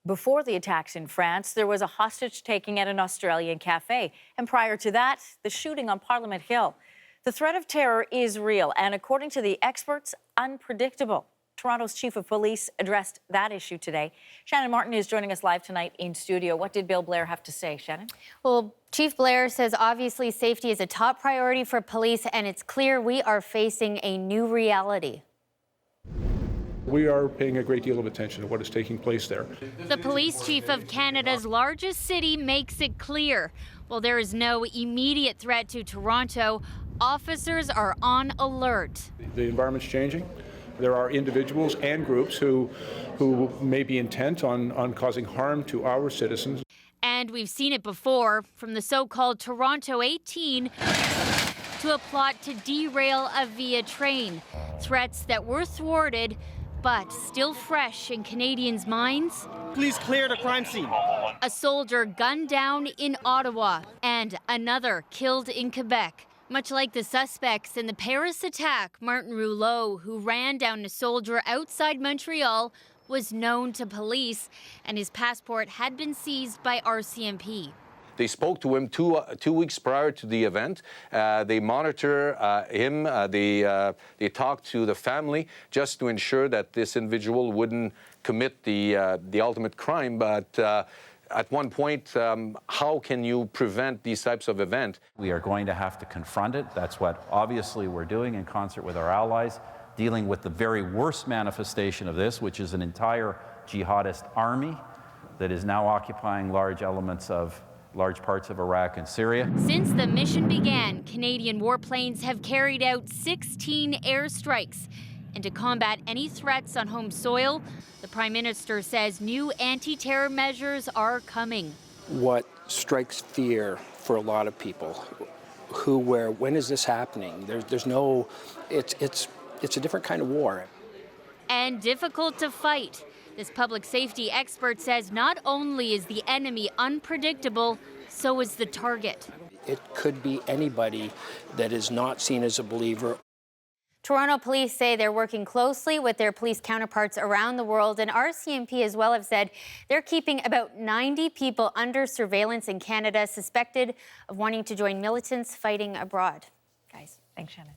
Before the attacks in France, there was a hostage-taking at an Australian cafe. And prior to that, the shooting on Parliament Hill. The threat of terror is real and, according to the experts, unpredictable. Toronto's chief of police addressed that issue today. Shannon Martin is joining us live tonight in studio. What did Bill Blair have to say, Shannon? Well, Chief Blair says obviously safety is a top priority for police, and it's clear we are facing a new reality. We are paying a great deal of attention to what is taking place there. The police chief of Canada's largest city makes it clear. While there is no immediate threat to Toronto, officers are on alert. The environment's changing. There are individuals and groups who may be intent on causing harm to our citizens. And we've seen it before, from the so-called Toronto 18 to a plot to derail a via train. Threats that were thwarted, but still fresh in Canadians' minds. Please clear the crime scene. A soldier gunned down in Ottawa and another killed in Quebec. Much like the suspects in the Paris attack, Martin Rouleau, who ran down a soldier outside Montreal, was known to police, and his passport had been seized by RCMP. They spoke to him two weeks prior to the event. They monitor him. They talked to the family just to ensure that this individual wouldn't commit the ultimate crime. But at one point, how can you prevent these types of events? We are going to have to confront it. That's what obviously we're doing in concert with our allies, dealing with the very worst manifestation of this, which is an entire jihadist army that is now occupying large parts of Iraq and Syria. Since the mission began, Canadian warplanes have carried out 16 airstrikes. And to combat any threats on home soil, the Prime Minister says new anti-terror measures are coming. What strikes fear for a lot of people, when is this happening? There's no, it's a different kind of war. And difficult to fight. This public safety expert says not only is the enemy unpredictable, so is the target. It could be anybody that is not seen as a believer. Toronto police say they're working closely with their police counterparts around the world, and RCMP as well have said they're keeping about 90 people under surveillance in Canada suspected of wanting to join militants fighting abroad. Guys, thanks, Shannon.